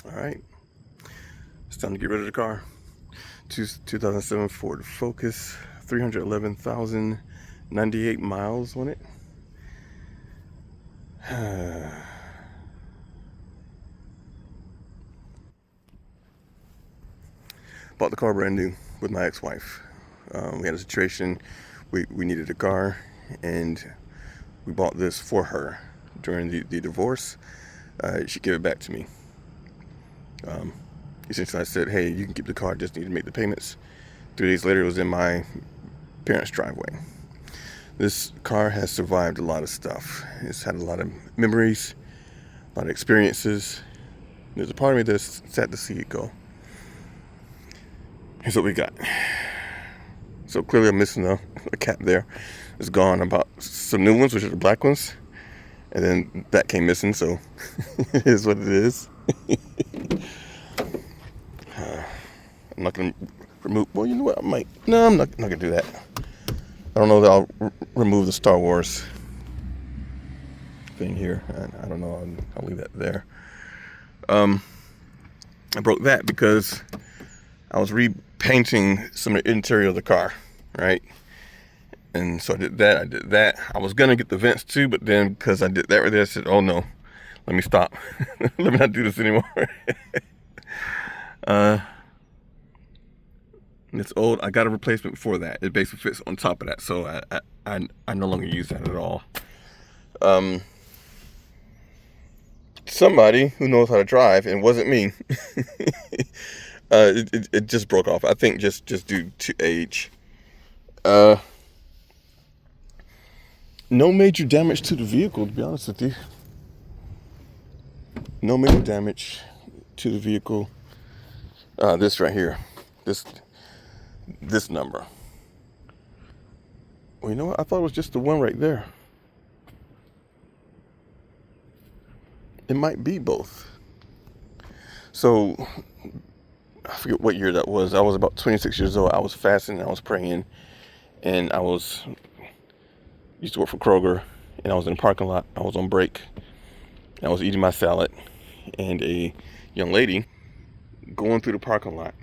All right, it's time to get rid of the car. 2007 Ford Focus, 311,098 miles on it. Bought the car brand new with my ex-wife. We had a situation, we needed a car, and we bought this for her during the divorce. She gave it back to me. Essentially, I said, hey, you can keep the car, just need to make the payments. 3 days later, it was in my parents' driveway. This car has survived a lot of stuff. It's had a lot of memories, a lot of experiences. There's a part of me that's sad to see it go. Here's what we got. So clearly I'm missing a cap there. It's gone. I bought some new ones, which are the black ones. And then that came missing, so it is what it is. I'm not going to remove, well, you know what, I might. No, I'm not going to do that. I don't know that I'll remove the Star Wars thing here. I don't know, I'll leave that there. I broke that because I was repainting some of the interior of the car, right? And so I did that. I was going to get the vents too, but then because I did that right there, I said, oh no, let me stop. Let me not do this anymore. It's old. I got a replacement for that. It basically fits on top of that, so I no longer use that at all. Somebody who knows how to drive, and it wasn't me, it just broke off. I think just due to age. No major damage to the vehicle, to be honest with you. No major damage to the vehicle. This right here, this number. Well, you know what? I thought it was just the one right there. It might be both. So, I forget what year that was. I was about 26 years old. I was fasting, I was praying, and used to work for Kroger, and I was in the parking lot. I was on break. I was eating my salad, and a young lady going through the parking lot.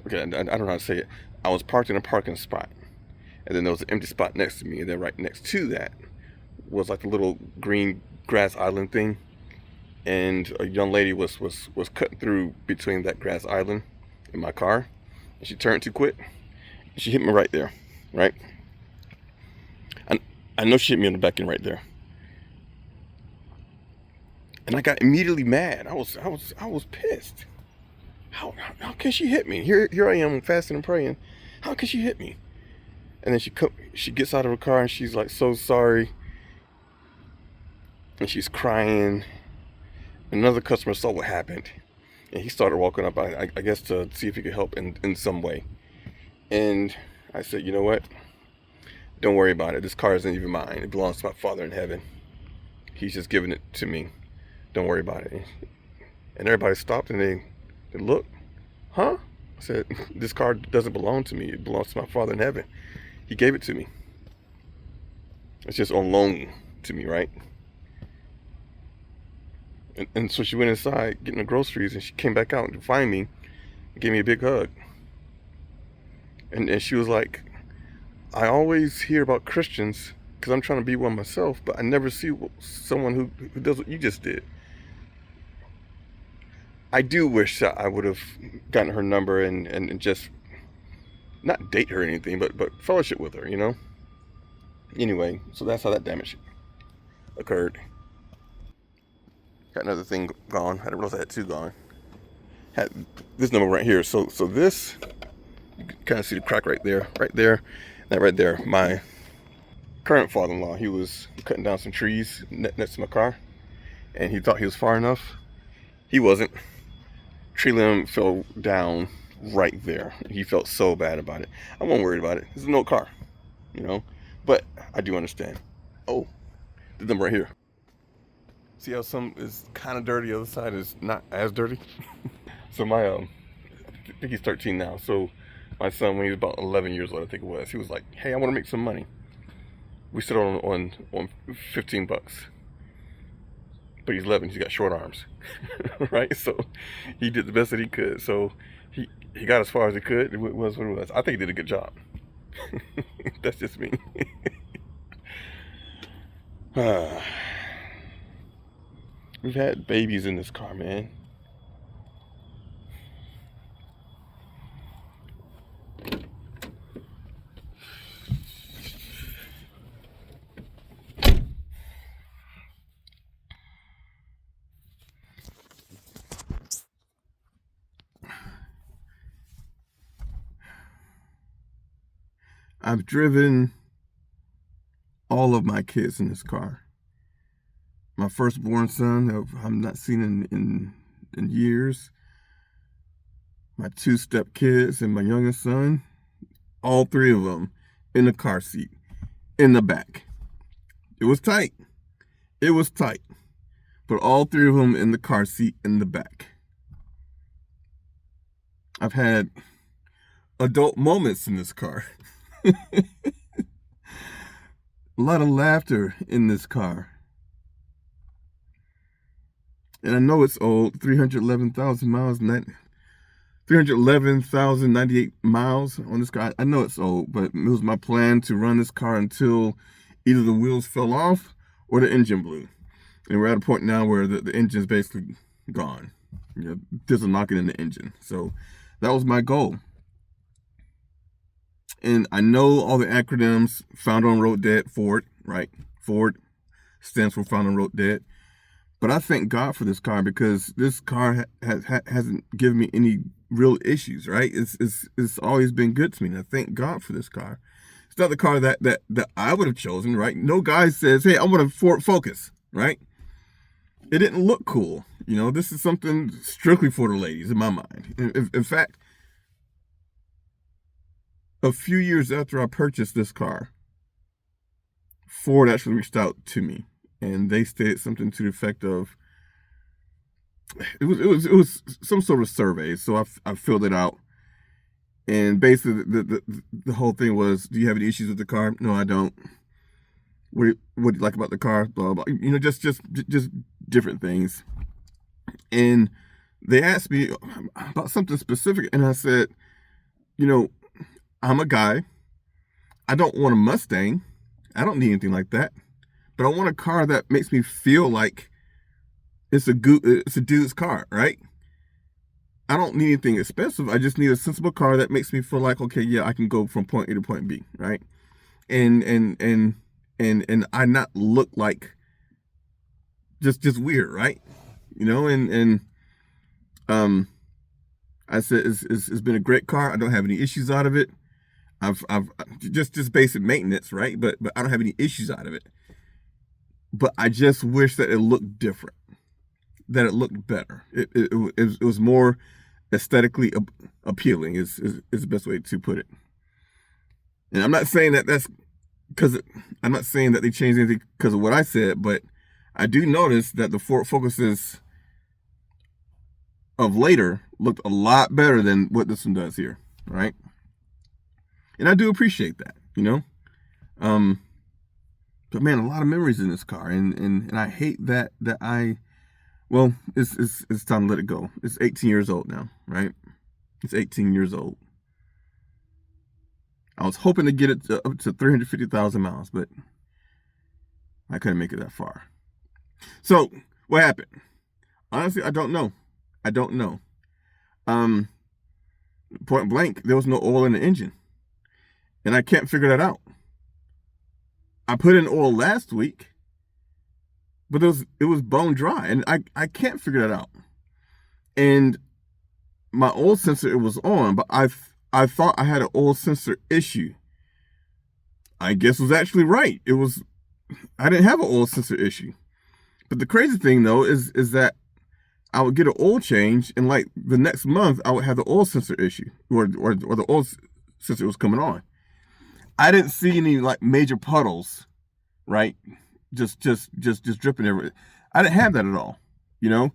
Okay, I don't know how to say it. I was parked in a parking spot, and then there was an empty spot next to me, and then right next to that was like a little green grass island thing, and a young lady was cutting through between that grass island and my car, and she turned too quick. She hit me right there, right? I know she hit me in the back end right there, and I got immediately mad. I was pissed. How can she hit me? Here I am fasting and praying. How can she hit me? And then she gets out of her car and she's like so sorry, and she's crying. Another customer saw what happened, and he started walking up, I guess, to see if he could help in some way. And I said, you know what? Don't worry about it. This car isn't even mine. It belongs to my Father in heaven. He's just giving it to me. Don't worry about it. And everybody stopped and they looked. Huh? I said, this car doesn't belong to me. It belongs to my Father in heaven. He gave it to me. It's just on loan to me, right? And so she went inside getting the groceries, and she came back out to find me and gave me a big hug. And she was like, I always hear about Christians because I'm trying to be one myself, but I never see someone who does what you just did. I do wish that I would have gotten her number and just not date her or anything, but fellowship with her, you know? Anyway, so that's how that damage occurred. Got another thing gone. I didn't realize I had two gone. Had this number right here. So this, you can kind of see the crack right there, that right there. My current father-in-law, he was cutting down some trees next to my car, and he thought he was far enough. He wasn't. Tree limb fell down right there. He felt so bad about it. I wasn't worried about it. It's an old car, you know, but I do understand. Oh, the number right here. See how some is kind of dirty, the other side is not as dirty? So my, I think he's 13 now. So my son, when he was about 11 years old, I think it was, he was like, hey, I want to make some money. We settled on 15 bucks. but he's 11. He's got short arms, right? So he did the best that he could. So he got as far as he could. It was what it was. I think he did a good job. That's just me. We've had babies in this car, man. I've driven all of my kids in this car. My firstborn son, who I've not seen in years. My two step kids and my youngest son, all three of them in the car seat, in the back. It was tight. It was tight. But all three of them in the car seat in the back. I've had adult moments in this car. A lot of laughter in this car. And I know it's old, 311,000 miles, 311,098 miles on this car. I know it's old, but it was my plan to run this car until either the wheels fell off or the engine blew. And we're at a point now where the engine's basically gone. You know, there's a knocking in the engine. So that was my goal. And I know all the acronyms: found on road dead, Ford, right? Ford stands for found on road dead. But I thank God for this car, because this car hasn't given me any real issues, right? It's always been good to me, and I thank God for this car. It's not the car that I would have chosen, right? No guy says, hey, I want a Ford Focus, right? It didn't look cool. You know, this is something strictly for the ladies in my mind. In fact, a few years after I purchased this car, Ford actually reached out to me, and they stated something to the effect of, it was some sort of survey. So I filled it out, and basically the whole thing was, do you have any issues with the car? No, I don't. What do you like about the car? Blah, blah, blah. You know, just different things. And they asked me about something specific, and I said, you know, I'm a guy. I don't want a Mustang. I don't need anything like that. But I want a car that makes me feel like it's a dude's car, right? I don't need anything expensive. I just need a sensible car that makes me feel like, okay, yeah, I can go from point A to point B, right? And I not look like just weird, right? You know, I said it's been a great car. I don't have any issues out of it. I've just basic maintenance, right? But I don't have any issues out of it. But I just wish that it looked different, that it looked better. It was more aesthetically appealing is the best way to put it. And I'm not saying that I'm not saying that they changed anything because of what I said, but I do notice that the Ford Focuses of later looked a lot better than what this one does here, right? And I do appreciate that, you know. But man, a lot of memories in this car, and I hate that well, it's time to let it go. It's 18 years old now, right? It's 18 years old. I was hoping to get it up to 350,000 miles, but I couldn't make it that far. So what happened? Honestly, I don't know. Point blank, there was no oil in the engine, and I can't figure that out. I put in oil last week, but it was bone dry, and I can't figure that out. And my oil sensor, it was on, but I thought I had an oil sensor issue. I guess was actually right. I didn't have an oil sensor issue. But the crazy thing though is that I would get an oil change, and like the next month I would have the oil sensor issue, or the oil sensor was coming on. I didn't see any like major puddles, right? Just dripping everywhere. I didn't have that at all, you know.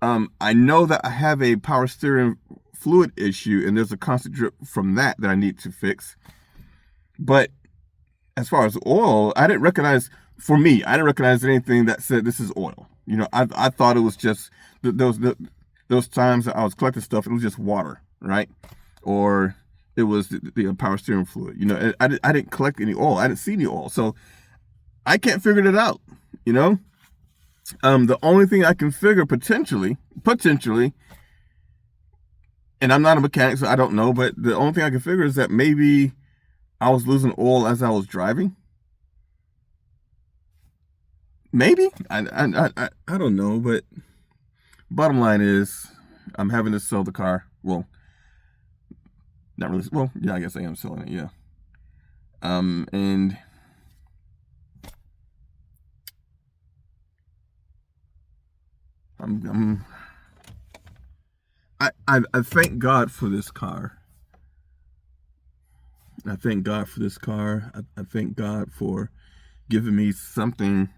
I know that I have a power steering fluid issue, and there's a constant drip from that I need to fix. But as far as oil, I didn't recognize anything that said this is oil, You know, I thought it was just those times that I was collecting stuff. It was just water, right? Or it was the power steering fluid. You know, I didn't collect any oil. I didn't see any oil, so I can't figure it out. You know, the only thing I can figure potentially, and I'm not a mechanic, so I don't know, but the only thing I can figure is that maybe I was losing oil as I was driving. Maybe I don't know, but bottom line is I'm having to sell the car. Well, not really. Well, yeah, I guess I am selling it. Yeah. And I thank God for this car. I thank God for this car. I thank God for giving me something,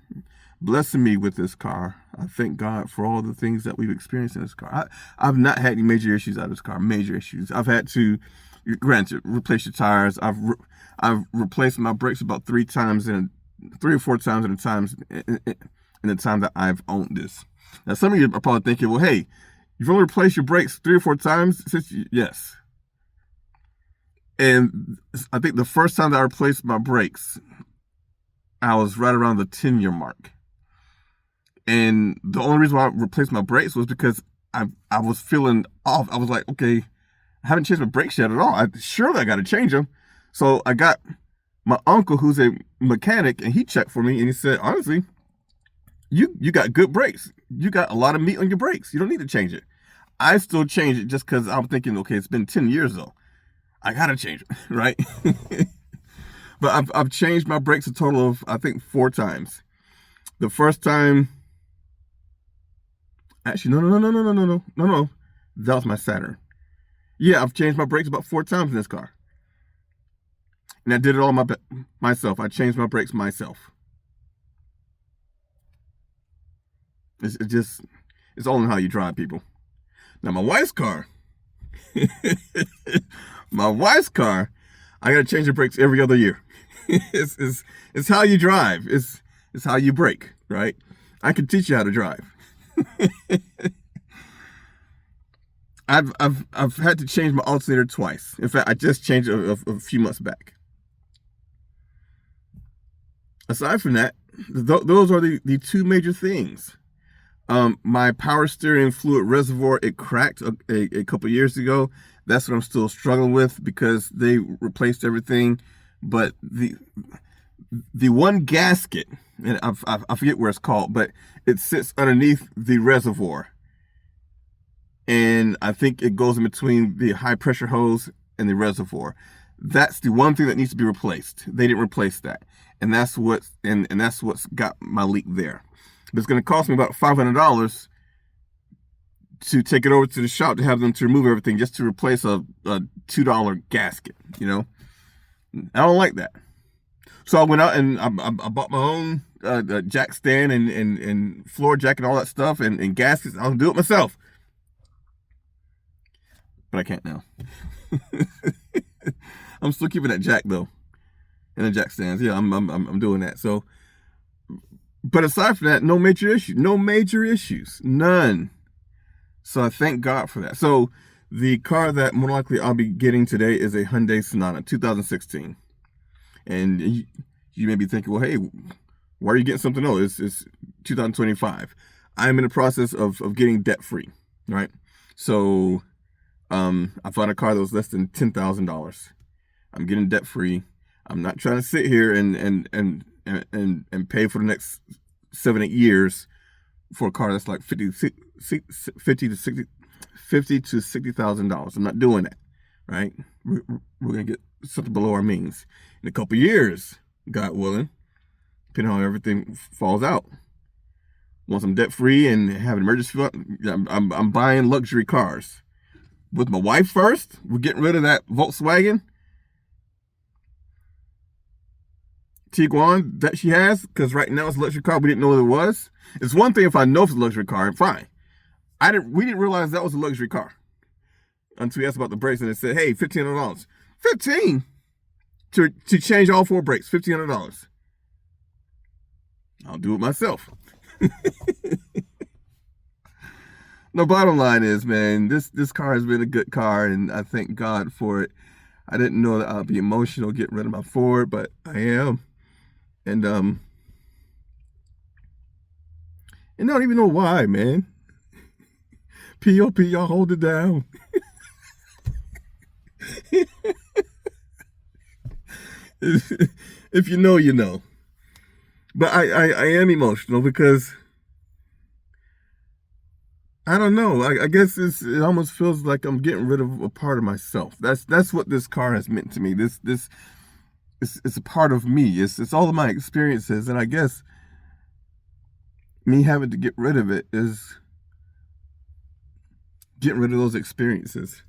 blessing me with this car. I thank God for all the things that we've experienced in this car. I've not had any major issues out of this car. Major issues. I've had to, granted, replace your tires. I've replaced my brakes about 3 or 4 times in the time that I've owned this. Now, some of you are probably thinking, well, hey, you've only replaced your brakes 3 or 4 times since yes. And I think the first time that I replaced my brakes, I was right around the 10-year mark. And the only reason why I replaced my brakes was because I was feeling off. I was like, okay, I haven't changed my brakes yet at all. Surely I got to change them. So I got my uncle, who's a mechanic, and he checked for me, and he said, honestly, you got good brakes. You got a lot of meat on your brakes. You don't need to change it. I still change it just because I'm thinking, okay, it's been 10 years though. I got to change it, right? But I've changed my brakes a total of, I think, 4 times. The first time, actually, no. That was my Saturn. Yeah, I've changed my brakes about 4 times in this car. And I did it all myself. I changed my brakes myself. It's all in how you drive, people. Now, my wife's car, I got to change the brakes every other year. It's how you drive. It's how you brake, right? I can teach you how to drive. I've had to change my alternator twice. In fact, I just changed it a few months back. Aside from that, those are the 2 major things. My power steering fluid reservoir, it cracked a couple years ago. That's what I'm still struggling with because they replaced everything. But the one gasket, and I forget where it's called, but it sits underneath the reservoir. And I think it goes in between the high pressure hose and the reservoir. That's the one thing that needs to be replaced. They didn't replace that. And that's what's got my leak there. But it's going to cost me about $500 to take it over to the shop to have them to remove everything just to replace a $2 gasket, you know? I don't like that. So I went out and I bought my own jack stand and floor jack and all that stuff and gaskets. I'll do it myself. But I can't now. I'm still keeping that jack though. And the jack stands. Yeah, I'm doing that. So, but aside from that, no major issues, none. So I thank God for that. So the car that more likely I'll be getting today is a Hyundai Sonata 2016. And you may be thinking, well, hey, why are you getting something else? It's 2025. I'm in the process of getting debt free, right? So I found a car that was less than $10,000. I'm getting debt free. I'm not trying to sit here and pay for the next 7-8 years for a car that's like $50,000 to $60,000. I'm not doing that, right? We're gonna get something below our means in a couple years, God willing, depending on how everything falls out. Once I'm debt free and have an emergency fund, I'm buying luxury cars. With my wife first, we're getting rid of that Volkswagen Tiguan that she has, because right now it's a luxury car. We didn't know what it was. It's one thing if I know it's a luxury car, fine. We didn't realize that was a luxury car until we asked about the brakes and it said, hey, $1,500. $15 to change all 4 brakes, $1,500. I'll do it myself. No, bottom line is, man, this car has been a good car, and I thank God for it. I didn't know that I'd be emotional getting rid of my Ford, but I am. And and I don't even know why, man. POP, y'all hold it down. If you know, you know. But I am emotional because I don't know. I guess it almost feels like I'm getting rid of a part of myself. That's what this car has meant to me. This it's a part of me. It's all of my experiences, and I guess me having to get rid of it is getting rid of those experiences.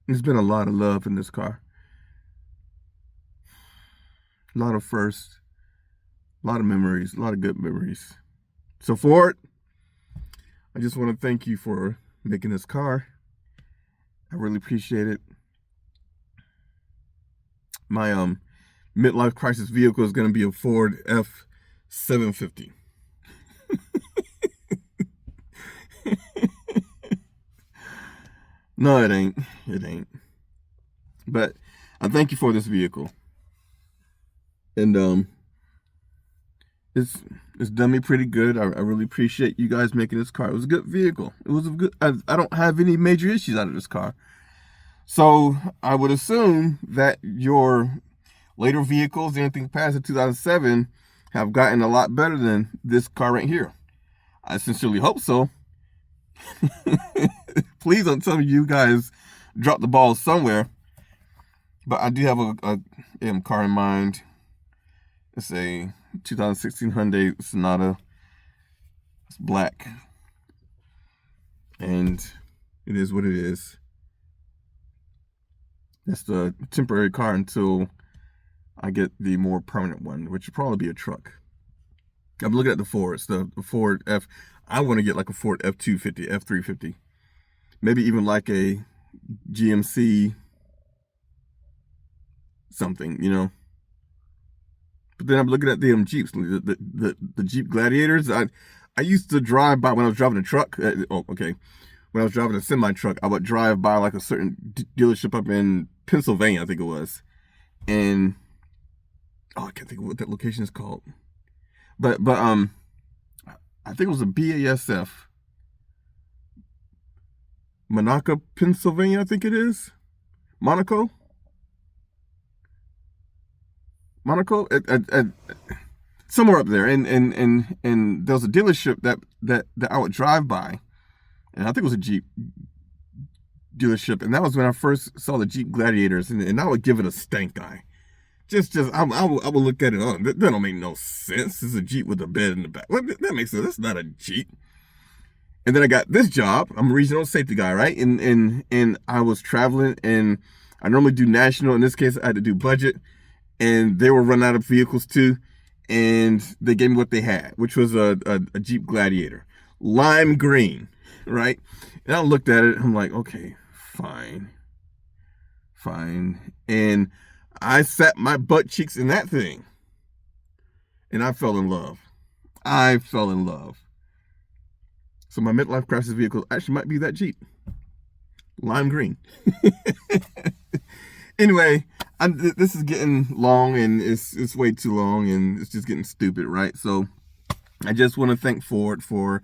There's been a lot of love in this car. A lot of firsts, a lot of memories, a lot of good memories. So Ford, I just want to thank you for making this car. I really appreciate it. My midlife crisis vehicle is going to be a Ford F750. No, it ain't. It ain't. But I thank you for this vehicle. And it's done me pretty good. I really appreciate you guys making this car. It was a good vehicle. It was a good. I don't have any major issues out of this car. So I would assume that your later vehicles, anything past the 2007, have gotten a lot better than this car right here. I sincerely hope so. Please don't tell me you guys dropped the ball somewhere. But I do have a car in mind. It's a 2016 Hyundai Sonata. It's black. And it is what it is. That's the temporary car until I get the more permanent one, which would probably be a truck. I'm looking at the Fords, the Ford F. I want to get like a Ford F250, F350. Maybe even like a GMC something, you know. But then I'm looking at the Jeeps, the Jeep Gladiators. I used to drive by when I was driving a truck. When I was driving a semi truck, I would drive by like a certain dealership up in Pennsylvania, I think it was, and I can't think of what that location is called. But I think it was a BASF, Monaco, Pennsylvania. I think it is Monaco. Somewhere up there, and there was a dealership that I would drive by, and I think it was a Jeep dealership, and that was when I first saw the Jeep Gladiators, and I would give it a stank eye. I would look at it. Oh, that don't make no sense. It's a Jeep with a bed in the back. What, that makes sense. That's not a Jeep. And then I got this job. I'm a regional safety guy, right? And I was traveling, and I normally do national. In this case, I had to do budget, and they were running out of vehicles too. And they gave me what they had, which was a Jeep Gladiator, lime green, right? And I looked at it. I'm like, okay, fine. And I sat my butt cheeks in that thing, and I fell in love. So my midlife crisis vehicle actually might be that Jeep, lime green. Anyway, this is getting long, and it's way too long, and it's just getting stupid, right? So I just want to thank Ford for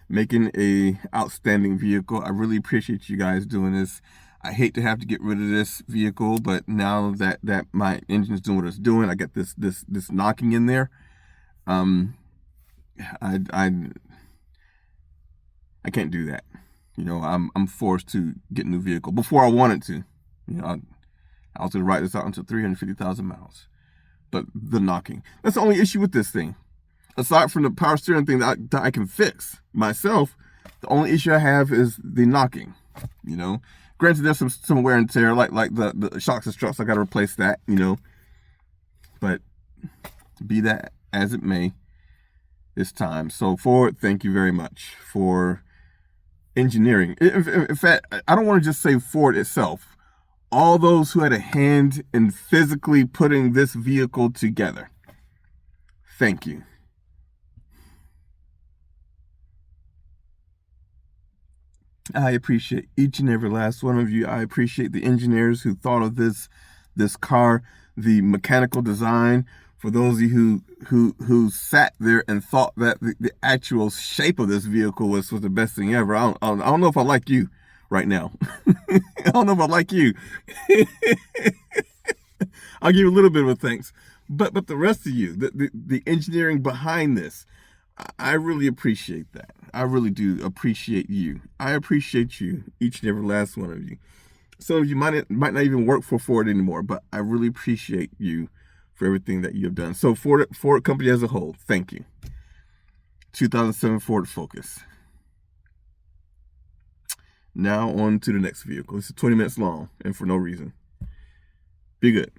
making a outstanding vehicle. I really appreciate you guys doing this. I hate to have to get rid of this vehicle, but now that my engine is doing what it's doing, I got this knocking in there. I can't do that. You know, I'm forced to get a new vehicle before I wanted to. You know, I was going to ride this out until 350,000 miles. But the knocking, that's the only issue with this thing. Aside from the power steering thing that I can fix myself, the only issue I have is the knocking. You know, granted, there's some wear and tear, like the shocks and struts. I got to replace that. You know, but be that as it may, it's time. So Ford, thank you very much for engineering. In fact, I don't want to just say Ford itself. All those who had a hand in physically putting this vehicle together. Thank you. I appreciate each and every last one of you. I appreciate the engineers who thought of this car, the mechanical design. For those of you who sat there and thought that the actual shape of this vehicle was the best thing ever. I don't know if I like you right now. I don't know if I like you. I'll give you a little bit of a thanks, but the rest of you, the engineering behind this, I really appreciate that. I really do appreciate you. I appreciate you, each and every last one of you. Some of you might not even work for Ford anymore, but I really appreciate you for everything that you have done. So Ford company as a whole, thank you. 2007 Ford Focus. Now on to the next vehicle. It's 20 minutes long and for no reason. Be good.